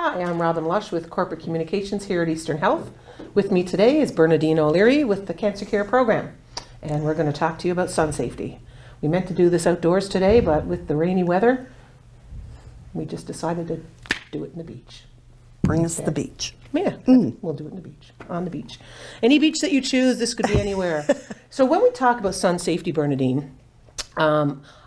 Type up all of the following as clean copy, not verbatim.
Hi, I'm Robin Lush with Corporate Communications here at Eastern Health. With me today is Bernadine O'Leary with the Cancer Care Program, and we're going to talk to you about sun safety. We meant to do this outdoors today, but with the rainy weather, we just decided to do it in the beach. Bring us the beach. Yeah, we'll do it in the beach, on the beach. Any beach that you choose, this could be anywhere. So when we talk about sun safety, Bernadine,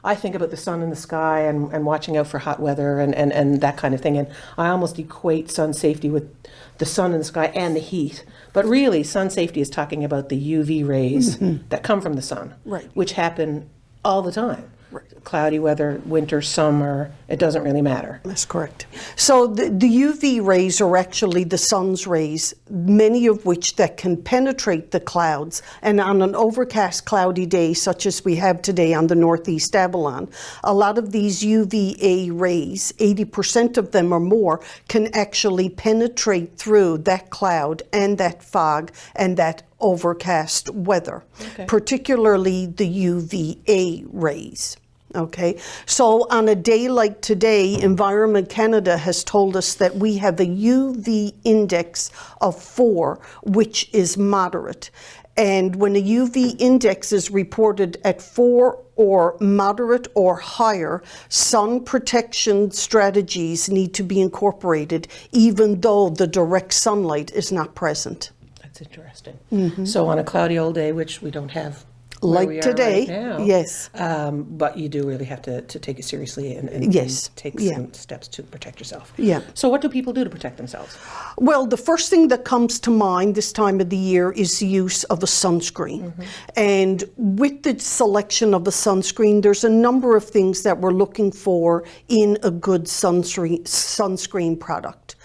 I think about the sun in the sky and watching out for hot weather and that kind of thing. And I almost equate sun safety with the sun in the sky and the heat. But really, sun safety is talking about the UV rays that come from the sun, Right. which happen all the time. Right. Cloudy weather, winter, summer, it doesn't really matter. That's correct. So the UV rays are actually the sun's rays, many of which that can penetrate the clouds. And on an overcast, cloudy day, such as we have today on the Northeast Avalon, a lot of these UVA rays, 80% of them or more, can actually penetrate through that cloud and that fog and that overcast weather, particularly the UVA rays. Okay, so on a day like today, Environment Canada has told us that we have a UV index of 4, which is moderate. And when a UV index is reported at 4 or moderate or higher, sun protection strategies need to be incorporated, even though the direct sunlight is not present. That's interesting. So on a cloudy old day, which we don't have Like today, right now, yes. But you do really have to take it seriously and Yes. take Yeah. some steps to protect yourself. Yeah. So what do people do to protect themselves? Well, the first thing that comes to mind this time of the year is the use of a sunscreen. And with the selection of a sunscreen, there's a number of things that we're looking for in a good sunscreen product.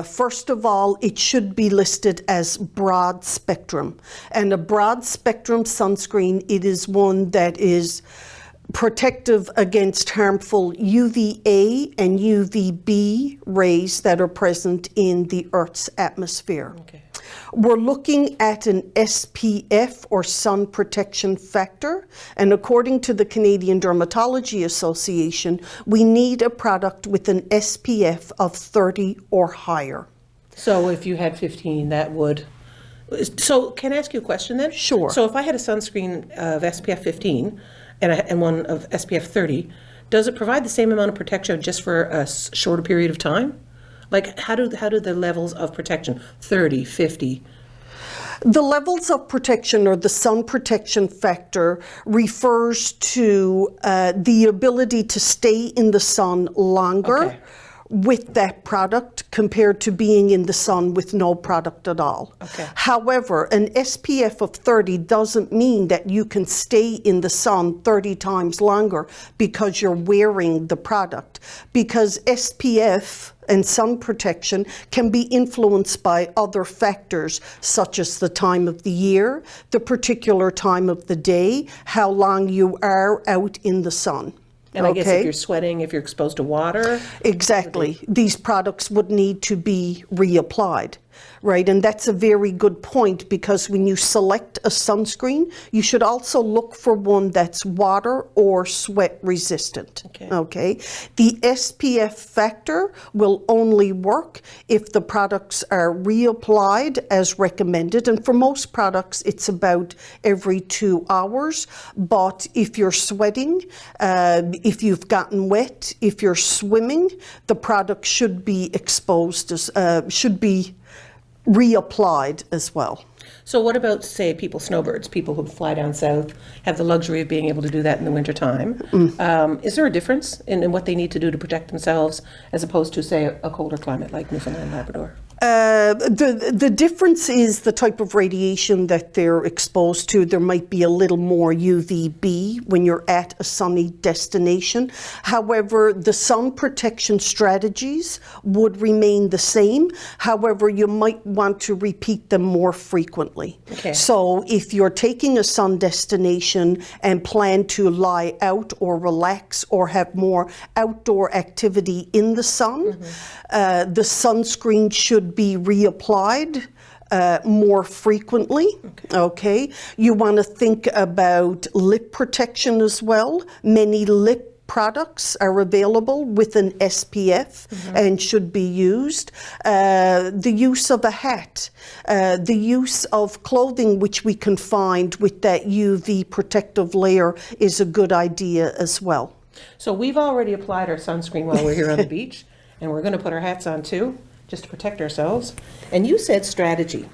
First of all, it should be listed as broad spectrum. And a broad spectrum sunscreen, it is one that is protective against harmful UVA and UVB rays that are present in the Earth's atmosphere. Okay. We're looking at an SPF, or sun protection factor, and according to the Canadian Dermatology Association, we need a product with an SPF of 30 or higher. So if you had 15, that would... So can I ask you a question then? Sure. So if I had a sunscreen of SPF 15 and one of SPF 30, does it provide the same amount of protection just for a shorter period of time? Like, how do the levels of protection, 30, 50? The levels of protection, or the sun protection factor, refers to the ability to stay in the sun longer with that product compared to being in the sun with no product at all. Okay. However, an SPF of 30 doesn't mean that you can stay in the sun 30 times longer because you're wearing the product, because SPF and sun protection can be influenced by other factors, such as the time of the year, the particular time of the day, how long you are out in the sun. And I guess if you're sweating, if you're exposed to water? Exactly. These products would need to be reapplied, right? And that's a very good point, because when you select a sunscreen, you should also look for one that's water or sweat resistant. Okay. The SPF factor will only work if the products are reapplied as recommended. And for most products, it's about every 2 hours. But if you're sweating, if you've gotten wet, if you're swimming, the product should be exposed, should be reapplied as well. So what about, say, snowbirds, people who fly down south, have the luxury of being able to do that in the wintertime? Is there a difference in what they need to do to protect themselves as opposed to, say, a colder climate like Newfoundland and Labrador? The difference is the type of radiation that they're exposed to. There might be a little more UVB when you're at a sunny destination. However, the sun protection strategies would remain the same. However, you might want to repeat them more frequently. So if you're taking a sun destination and plan to lie out or relax or have more outdoor activity in the sun, the sunscreen should be reapplied more frequently. You want to think about lip protection as well. Many lip products are available with an SPF and should be used. The use of a hat, the use of clothing which we can find with that UV protective layer is a good idea as well. So we've already applied our sunscreen while we're here on the beach, and we're going to put our hats on too, just to protect ourselves. And you said strategy,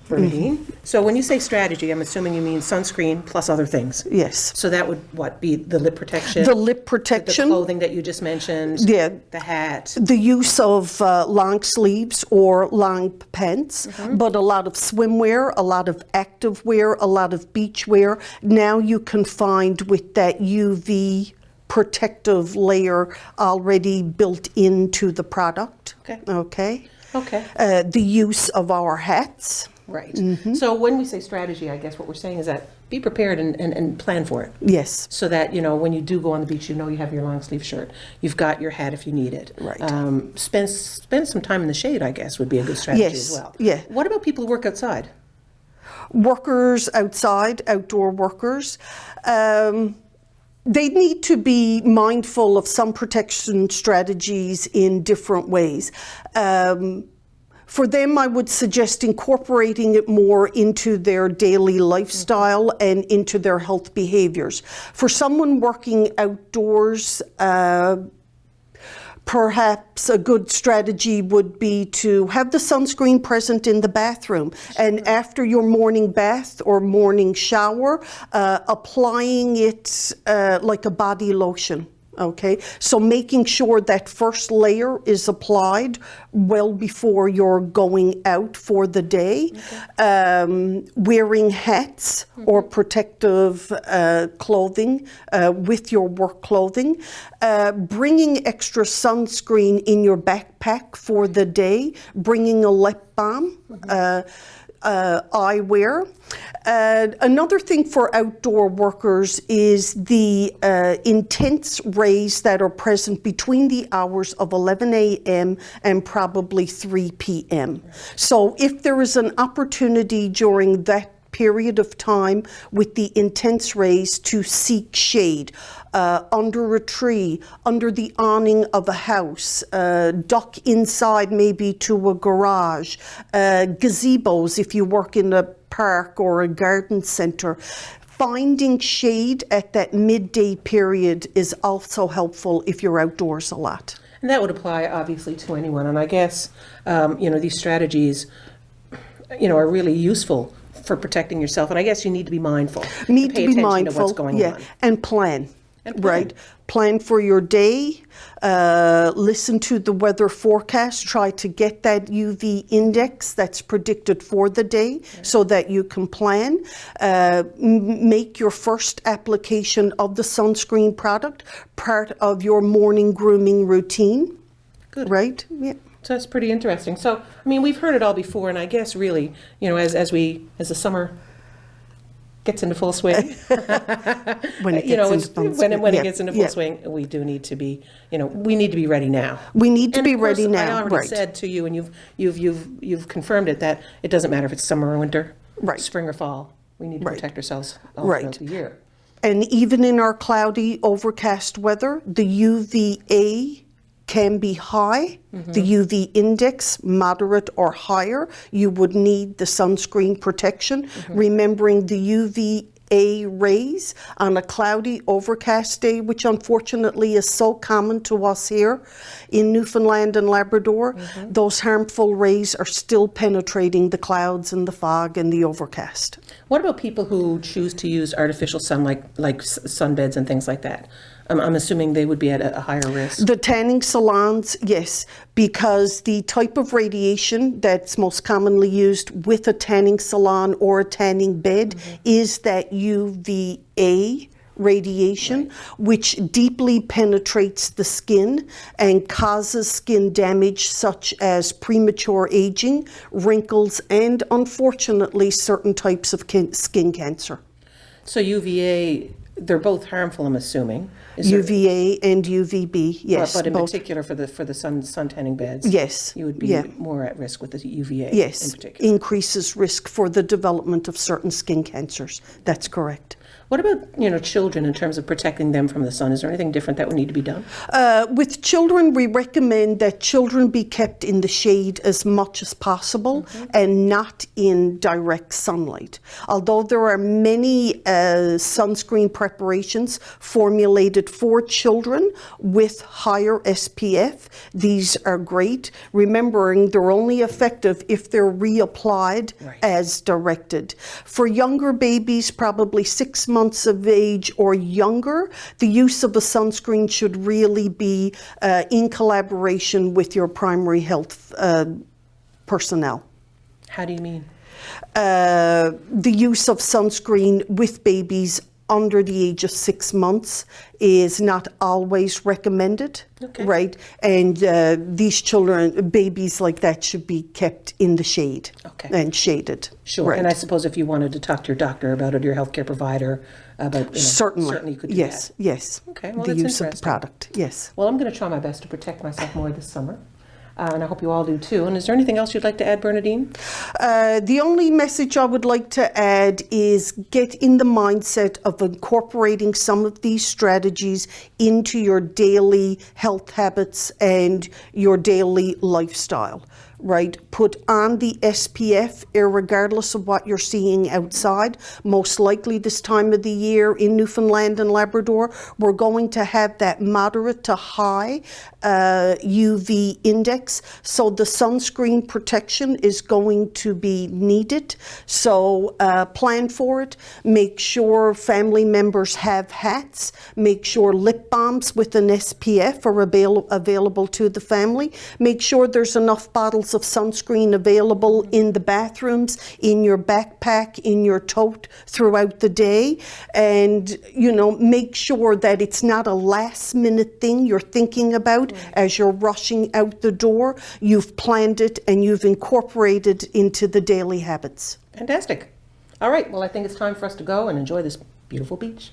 Bernadine. So when you say strategy, I'm assuming you mean sunscreen plus other things. Yes. So that would, what, be the lip protection? The lip protection. The clothing that you just mentioned? Yeah. The hat? The use of long sleeves or long pants, but a lot of swimwear, a lot of active wear, a lot of beach wear. Now you can find with that UV protective layer already built into the product. Okay. Okay. Okay. The use of our hats. Right. So when we say strategy, I guess what we're saying is that be prepared and plan for it. Yes. So that, you know, when you do go on the beach, you know you have your long sleeve shirt. You've got your hat if you need it. Right. Spend some time in the shade, I guess, would be a good strategy Yes. as well. Yeah. What about people who work outside? Workers outside, outdoor workers, they need to be mindful of some protection strategies in different ways. For them, I would suggest incorporating it more into their daily lifestyle and into their health behaviors. For someone working outdoors, perhaps a good strategy would be to have the sunscreen present in the bathroom, and after your morning bath or morning shower, applying it like a body lotion. Okay, so making sure that first layer is applied well before you're going out for the day. Wearing hats or protective clothing with your work clothing. Bringing extra sunscreen in your backpack for the day. Bringing a lip balm. Eyewear. Another thing for outdoor workers is the intense rays that are present between the hours of 11 a.m. and probably 3 p.m. So if there is an opportunity during that period of time with the intense rays to seek shade, under a tree, under the awning of a house, duck inside maybe to a garage, gazebos if you work in a park or a garden centre. Finding shade at that midday period is also helpful if you're outdoors a lot. And that would apply obviously to anyone. And I guess, you know, these strategies, you know, are really useful for protecting yourself. And I guess you need to be mindful. Need pay to be attention mindful, to what's going on. And plan. And plan. Right. Plan for your day. Listen to the weather forecast. Try to get that UV index that's predicted for the day so that you can plan. Make your first application of the sunscreen product part of your morning grooming routine. Good. Right? Yeah. So that's pretty interesting. So, I mean, we've heard it all before, and I guess really, you know, as the summer gets into full swing, when it you know, gets into full swing. when it gets into full swing, we do need to be, you know, we need to be ready now. We need to And be of course, ready now. I already Right. said to you, and you've confirmed it, that it doesn't matter if it's summer or winter, Right. spring or fall. We need to Right. protect ourselves all Right. throughout the year. And even in our cloudy, overcast weather, the UVA can be high. The UV index, moderate or higher. You would need the sunscreen protection. Remembering the UVA rays on a cloudy, overcast day, which unfortunately is so common to us here in Newfoundland and Labrador, those harmful rays are still penetrating the clouds and the fog and the overcast. What about people who choose to use artificial sun, like sunbeds and things like that? I'm assuming they would be at a higher risk. The tanning salons, yes, because the type of radiation that's most commonly used with a tanning salon or a tanning bed is that UVA radiation, which deeply penetrates the skin and causes skin damage such as premature aging, wrinkles, and unfortunately certain types of skin cancer. So UVA, they're both harmful, I'm assuming. UVA and UVB, yes. But in both. particular for the sun tanning beds, Yes. you would be more at risk with the UVA in Yes, particular. increases risk for the development of certain skin cancers. That's correct. What about, children in terms of protecting them from the sun? Is there anything different that would need to be done? With children, we recommend that children be kept in the shade as much as possible and not in direct sunlight. Although there are many sunscreen preparations formulated for children with higher SPF, these are great. Remembering they're only effective if they're reapplied as directed. For younger babies, probably 6 months of age or younger, the use of a sunscreen should really be in collaboration with your primary health personnel. How do you mean? The use of sunscreen with babies under the age of 6 months is not always recommended, right? And these children, babies like that, should be kept in the shade and shaded. Sure, right. And I suppose if you wanted to talk to your doctor about it, your healthcare provider about certainly you could do that. Yes. Okay, well, the that's use of the interesting. product, yes. Well, I'm going to try my best to protect myself more this summer. And I hope you all do too. And is there anything else you'd like to add, Bernadine? The only message I would like to add is get in the mindset of incorporating some of these strategies into your daily health habits and your daily lifestyle. Right? Put on the SPF irregardless of what you're seeing outside. Most likely this time of the year in Newfoundland and Labrador, we're going to have that moderate to high UV index. So the sunscreen protection is going to be needed. So plan for it. Make sure family members have hats. Make sure lip balms with an SPF are available to the family. Make sure there's enough bottles of sunscreen available in the bathrooms, in your backpack, in your tote throughout the day. And, make sure that it's not a last minute thing you're thinking about as you're rushing out the door. You've planned it and you've incorporated into the daily habits. Fantastic. All right. Well, I think it's time for us to go and enjoy this beautiful beach.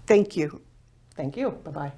Thank you. Thank you. Bye-bye.